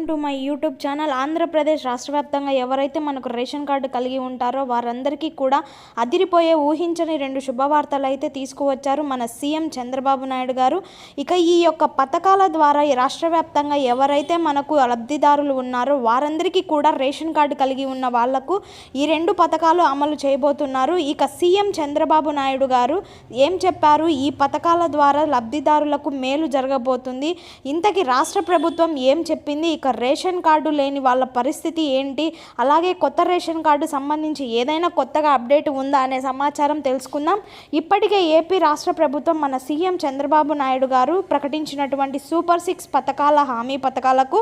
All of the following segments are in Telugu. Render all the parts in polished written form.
To my YouTube channel. Andhra Pradesh రాష్ట్ర వ్యాప్తంగా ఎవరైతే మనకు రేషన్ కార్డు కలిగి ఉంటారో వారందరికీ కూడా అదిరిపోయే ఊహించని 2 శుభవార్తలు అయితే తీసుకువచ్చారు మన సీఎం చంద్రబాబు నాయుడు గారు. ఇక ఈ యొక్క పథకాల ద్వారా రాష్ట్ర వ్యాప్తంగా ఎవరైతే మనకు లబ్ధిదారులు ఉన్నారో వారందరికీ కూడా రేషన్ కార్డు కలిగి ఉన్న వాళ్లకు ఈ 2 పథకాలు అమలు చేయబోతున్నారు. ఇక సీఎం చంద్రబాబు నాయుడు గారు ఏం చెప్పారు, ఈ పథకాల ద్వారా లబ్ధిదారులకు మేలు జరగబోతుంది, ఇంతకీ రాష్ట్ర ప్రభుత్వం ఏం చెప్పింది, ఇక రేషన్ కార్డు లేని వాళ్ళ పరిస్థితి ఏంటి, అలాగే కొత్త రేషన్ కార్డు సంబంధించి ఏదైనా కొత్తగా అప్డేట్ ఉందా అనే సమాచారం తెలుసుకుందాం. ఇప్పటికే ఏపీ రాష్ట్ర ప్రభుత్వం మన సీఎం చంద్రబాబు నాయుడు గారు ప్రకటించినటువంటి సూపర్ 6 పథకాల హామీ పథకాలకు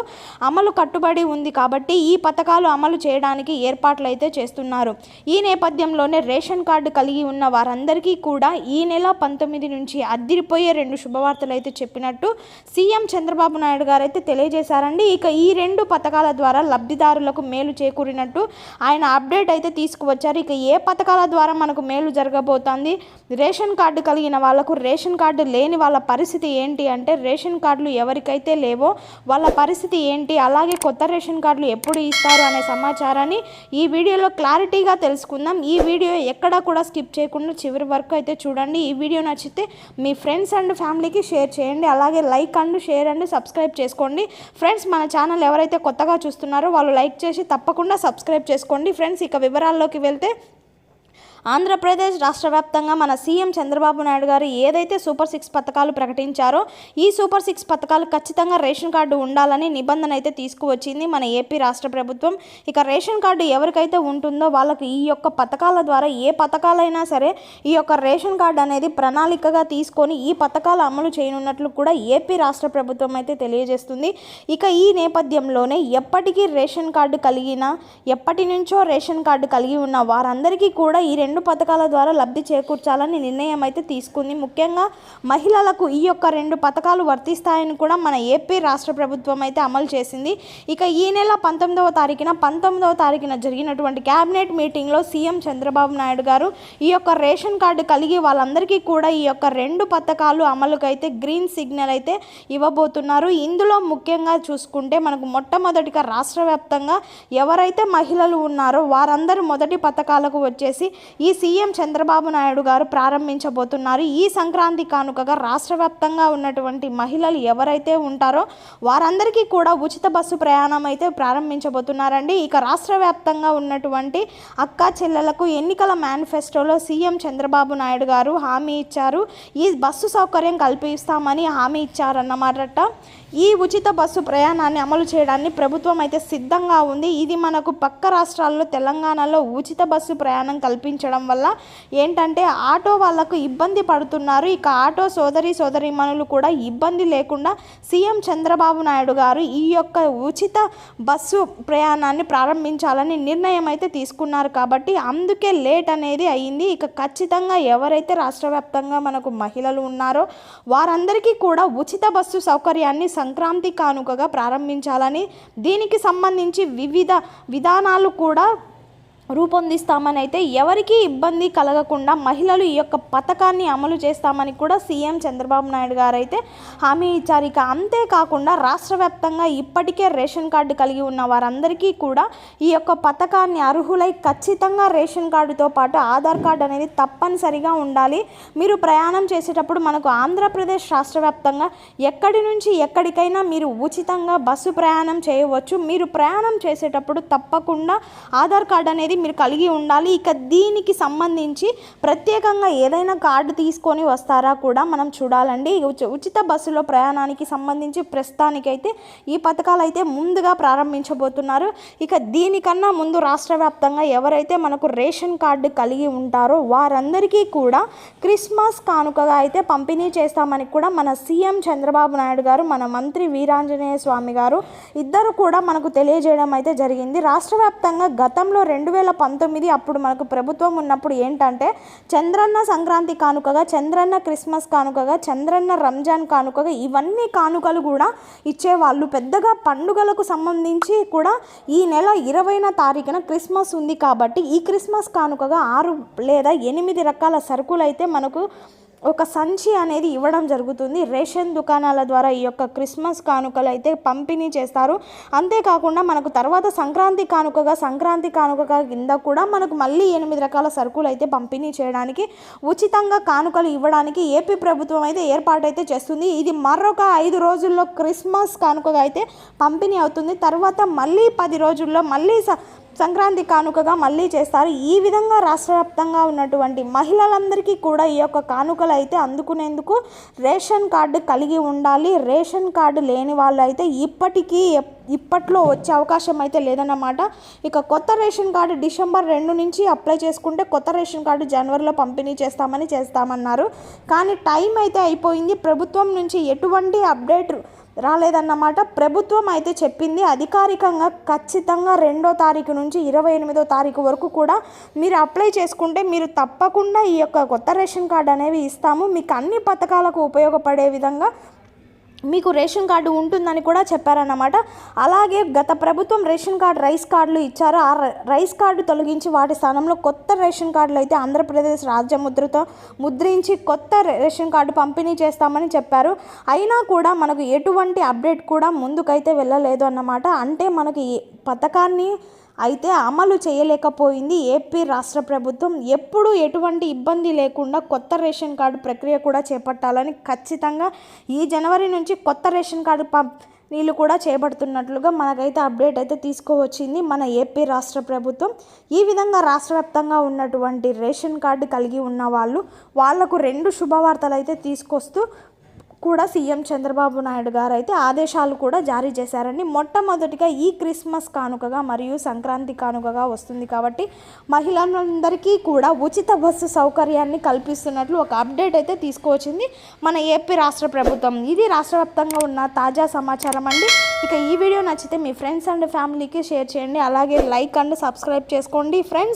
అమలు కట్టుబడి ఉంది కాబట్టి ఈ పథకాలు అమలు చేయడానికి ఏర్పాట్లు అయితే చేస్తున్నారు. ఈ నేపథ్యంలోనే రేషన్ కార్డు కలిగి ఉన్న వారందరికీ కూడా ఈ నెల 19 నుంచి అదిరిపోయే 2 శుభవార్తలు అయితే చెప్పినట్టు సీఎం చంద్రబాబు నాయుడు గారు అయితే తెలియజేశారండి. ఇక ఈ 2 పథకాల ద్వారా లబ్ధిదారులకు మేలు చేకూరినట్టు ఆయన అప్డేట్ అయితే తీసుకువచ్చారు. ఇక ఏ పథకాల ద్వారా మనకు మేలు జరగబోతోంది, రేషన్ కార్డు కలిగిన వాళ్ళకు రేషన్ కార్డు లేని వాళ్ళ పరిస్థితి ఏంటి అంటే రేషన్ కార్డులు ఎవరికైతే లేవో వాళ్ళ పరిస్థితి ఏంటి, అలాగే కొత్త రేషన్ కార్డులు ఎప్పుడు ఇస్తారు అనే సమాచారాన్ని ఈ వీడియోలో క్లారిటీగా తెలుసుకుందాం. ఈ వీడియో ఎక్కడా కూడా స్కిప్ చేయకుండా చివరి వరకు అయితే చూడండి. ఈ వీడియో నచ్చితే మీ ఫ్రెండ్స్ అండ్ ఫ్యామిలీకి షేర్ చేయండి, అలాగే like and share and subscribe చేసుకోండి. ఫ్రెండ్స్, మన ఛానల్ ఎవరైతే కొత్తగా చూస్తున్నారో వాళ్ళు లైక్ చేసి తప్పకుండా సబ్స్క్రైబ్ చేసుకోండి. ఫ్రెండ్స్, ఇక వివరాల్లోకి వెళ్తే ఆంధ్రప్రదేశ్ రాష్ట్ర వ్యాప్తంగా మన సీఎం చంద్రబాబు నాయుడు గారు ఏదైతే సూపర్ 6 పథకాలు ప్రకటించారో ఈ సూపర్ 6 పథకాలు ఖచ్చితంగా రేషన్ కార్డు ఉండాలని నిబంధన అయితే తీసుకువచ్చింది మన ఏపీ రాష్ట్ర ప్రభుత్వం. ఇక రేషన్ కార్డు ఎవరికైతే ఉంటుందో వాళ్ళకు ఈ యొక్క పథకాల ద్వారా ఏ పథకాలైనా సరే ఈ యొక్క రేషన్ కార్డు అనేది ప్రణాళికగా తీసుకొని ఈ పథకాలు అమలు చేయనున్నట్లు కూడా ఏపీ రాష్ట్ర ప్రభుత్వం అయితే తెలియజేస్తుంది. ఇక ఈ నేపథ్యంలోనే ఎప్పటికీ రేషన్ కార్డు కలిగిన ఎప్పటి నుంచో రేషన్ కార్డు కలిగి ఉన్న వారందరికీ కూడా ఈ 2 పథకాల ద్వారా లబ్ధి చేకూర్చాలని నిర్ణయం అయితే తీసుకుంది. ముఖ్యంగా మహిళలకు ఈ యొక్క 2 పథకాలు వర్తిస్తాయని కూడా మన ఏపీ రాష్ట్ర ప్రభుత్వం అయితే అమలు చేసింది. ఇక ఈ నెల 19వ తారీఖున జరిగినటువంటి క్యాబినెట్ మీటింగ్లో సీఎం చంద్రబాబు నాయుడు గారు ఈ యొక్క రేషన్ కార్డు కలిగి వాళ్ళందరికీ కూడా ఈ యొక్క 2 పథకాలు అమలుకైతే గ్రీన్ సిగ్నల్ అయితే ఇవ్వబోతున్నారు. ఇందులో ముఖ్యంగా చూసుకుంటే మనకు మొట్టమొదటిగా రాష్ట్ర వ్యాప్తంగా ఎవరైతే మహిళలు ఉన్నారో వారందరూ మొదటి పథకాలకు వచ్చేసి ఈ సీఎం చంద్రబాబు నాయుడు గారు ప్రారంభించబోతున్నారు. ఈ సంక్రాంతి కానుకగా రాష్ట్ర వ్యాప్తంగా ఉన్నటువంటి మహిళలు ఎవరైతే ఉంటారో వారందరికీ కూడా ఉచిత బస్సు ప్రయాణం అయితే ప్రారంభించబోతున్నారండి. ఇక రాష్ట్ర వ్యాప్తంగా ఉన్నటువంటి అక్క చెల్లెలకు ఎన్నికల మేనిఫెస్టోలో సీఎం చంద్రబాబు నాయుడు గారు హామీ ఇచ్చారు. ఈ బస్సు సౌకర్యం కల్పిస్తామని హామీ ఇచ్చారన్నమాట. ఈ ఉచిత బస్సు ప్రయాణాన్ని అమలు చేయడాన్ని ప్రభుత్వం అయితే సిద్ధంగా ఉంది. ఇది మనకు పక్క రాష్ట్రాల్లో తెలంగాణలో ఉచిత బస్సు ప్రయాణం కల్పించడం వల్ల ఏంటంటే ఆటో వాళ్ళకు ఇబ్బంది పడుతున్నారు. ఇక ఆటో సోదరీమణులు కూడా ఇబ్బంది లేకుండా సీఎం చంద్రబాబు నాయుడు గారు ఈ యొక్క ఉచిత బస్సు ప్రయాణాన్ని ప్రారంభించాలని నిర్ణయం అయితే తీసుకున్నారు కాబట్టి అందుకే లేట్ అనేది అయ్యింది. ఇక ఖచ్చితంగా ఎవరైతే రాష్ట్ర వ్యాప్తంగా మనకు మహిళలు ఉన్నారో వారందరికీ కూడా ఉచిత బస్సు సౌకర్యాన్ని సంక్రాంతి కానుకగా ప్రారంభించాలని దీనికి సంబంధించి వివిధ విధానాలు కూడా రూపొందిస్తామని అయితే ఎవరికీ ఇబ్బంది కలగకుండా మహిళలు ఈ యొక్క పథకాన్ని అమలు చేస్తామని కూడా సీఎం చంద్రబాబు నాయుడు గారు అయితే హామీ ఇచ్చారు. ఇక అంతేకాకుండా రాష్ట్ర వ్యాప్తంగా ఇప్పటికే రేషన్ కార్డు కలిగి ఉన్న వారందరికీ కూడా ఈ యొక్క పథకాన్ని అర్హులై ఖచ్చితంగా రేషన్ కార్డుతో పాటు ఆధార్ కార్డు అనేది తప్పనిసరిగా ఉండాలి. మీరు ప్రయాణం చేసేటప్పుడు మనకు ఆంధ్రప్రదేశ్ రాష్ట్ర వ్యాప్తంగా ఎక్కడి నుంచి ఎక్కడికైనా మీరు ఉచితంగా బస్సు ప్రయాణం చేయవచ్చు. మీరు ప్రయాణం చేసేటప్పుడు తప్పకుండా ఆధార్ కార్డు అనేది మీరు కలిగి ఉండాలి. ఇక దీనికి సంబంధించి ప్రత్యేకంగా ఏదైనా కార్డు తీసుకొని వస్తారా కూడా మనం చూడాలండి. ఉచిత బస్సులో ప్రయాణానికి సంబంధించి ప్రస్తుతానికైతే ఈ పథకాలు అయితే ముందుగా ప్రారంభించబోతున్నారు. ఇక దీనికన్నా ముందు రాష్ట్ర వ్యాప్తంగా ఎవరైతే మనకు రేషన్ కార్డు కలిగి ఉంటారో వారందరికీ కూడా క్రిస్మస్ కానుకగా అయితే పంపిణీ చేస్తామని కూడా మన సీఎం చంద్రబాబు నాయుడు గారు మన మంత్రి వీరాంజనేయ స్వామి గారు ఇద్దరు కూడా మనకు తెలియజేయడం అయితే జరిగింది. రాష్ట్ర వ్యాప్తంగా గతంలో 2019 అప్పుడు మనకు ప్రభుత్వం ఉన్నప్పుడు ఏంటంటే చంద్రన్న సంక్రాంతి కానుకగా, చంద్రన్న క్రిస్మస్ కానుకగా, చంద్రన్న రంజాన్ కానుకగా ఇవన్నీ కానుకలు కూడా ఇచ్చేవాళ్ళు. పెద్దగా పండుగలకు సంబంధించి కూడా ఈ నెల 20వ తారీఖున క్రిస్మస్ ఉంది కాబట్టి ఈ క్రిస్మస్ కానుకగా 6 లేదా 8 రకాల సరుకులు అయితే మనకు ఒక సంచి అనేది ఇవ్వడం జరుగుతుంది. రేషన్ దుకాణాల ద్వారా ఈ యొక్క క్రిస్మస్ కానుకలు అయితే పంపిణీ చేస్తారు. అంతేకాకుండా మనకు తర్వాత సంక్రాంతి కానుకగా కింద కూడా మనకు మళ్ళీ 8 రకాల సరుకులు అయితే పంపిణీ చేయడానికి ఉచితంగా కానుకలు ఇవ్వడానికి ఏపీ ప్రభుత్వం అయితే ఏర్పాటైతే చేస్తుంది. ఇది మరొక 5 రోజుల్లో క్రిస్మస్ కానుకగా అయితే పంపిణీ అవుతుంది. తర్వాత మళ్ళీ 10 రోజుల్లో మళ్ళీ సంక్రాంతి కానుకగా మళ్ళీ చేస్తారు. ఈ విధంగా రాష్ట్ర వ్యాప్తంగా ఉన్నటువంటి మహిళలందరికీ కూడా ఈ యొక్క కానుకలు అయితే అందుకునేందుకు రేషన్ కార్డు కలిగి ఉండాలి. రేషన్ కార్డు లేని వాళ్ళు అయితే ఇప్పట్లో వచ్చే అవకాశం అయితే లేదన్నమాట. ఇక కొత్త రేషన్ కార్డు డిసెంబర్ 2 నుంచి అప్లై చేసుకుంటే కొత్త రేషన్ కార్డు జనవరిలో పంపిణీ చేస్తామన్నారు. కానీ టైం అయితే అయిపోయింది. ప్రభుత్వం నుంచి ఎటువంటి అప్డేట్ రాలేదన్నమాట. ప్రభుత్వం అయితే చెప్పింది అధికారికంగా ఖచ్చితంగా 2వ తారీఖు నుంచి 28వ తారీఖు వరకు కూడా మీరు అప్లై చేసుకుంటే మీరు తప్పకుండా ఈ యొక్క కొత్త రేషన్ కార్డు అనేవి ఇస్తాము. మీకు అన్ని పథకాలకు ఉపయోగపడే విధంగా మీకు రేషన్ కార్డు ఉంటుందని కూడా చెప్పారన్నమాట. అలాగే గత ప్రభుత్వం రేషన్ కార్డు రైస్ కార్డులు ఇచ్చారు. ఆ రైస్ కార్డు తొలగించి వాటి స్థానంలో కొత్త రేషన్ కార్డులు అయితే ఆంధ్రప్రదేశ్ రాజ్య ముద్రతో ముద్రించి కొత్త రేషన్ కార్డు పంపిణీ చేస్తామని చెప్పారు. అయినా కూడా మనకు ఎటువంటి అప్డేట్ కూడా ముందుకైతే వెళ్ళలేదు అన్నమాట. అంటే మనకి పథకాన్ని అయితే అమలు చేయలేకపోయింది ఏపీ రాష్ట్ర ప్రభుత్వం. ఎప్పుడు ఎటువంటి ఇబ్బంది లేకుండా కొత్త రేషన్ కార్డు ప్రక్రియ కూడా చేపట్టాలని ఖచ్చితంగా ఈ జనవరి నుంచి కొత్త రేషన్ కార్డు నీళ్ళు కూడా చేపడుతున్నట్లుగా మనకైతే అప్డేట్ అయితే తీసుకువచ్చింది మన ఏపీ రాష్ట్ర ప్రభుత్వం. ఈ విధంగా రాష్ట్ర వ్యాప్తంగా ఉన్నటువంటి రేషన్ కార్డు కలిగి ఉన్న వాళ్లకు 2 శుభవార్తలు అయితే తీసుకొస్తూ కూడా సీఎం చంద్రబాబు నాయుడు గారు అయితే ఆదేశాలు కూడా జారీ చేశారండి. మొట్టమొదటిగా ఈ క్రిస్మస్ కానుకగా మరియు సంక్రాంతి కానుకగా వస్తుంది కాబట్టి మహిళలందరికీ కూడా ఉచిత బస్సు సౌకర్యాన్ని కల్పిస్తున్నట్లు ఒక అప్డేట్ అయితే తీసుకువచ్చింది మన ఏపీ రాష్ట్ర ప్రభుత్వం. ఇది రాష్ట్ర వ్యాప్తంగా ఉన్న తాజా సమాచారం అండి. ఇక ఈ వీడియో నచ్చితే మీ ఫ్రెండ్స్ అండ్ ఫ్యామిలీకి షేర్ చేయండి. అలాగే లైక్ అండ్ సబ్స్క్రైబ్ చేసుకోండి ఫ్రెండ్స్.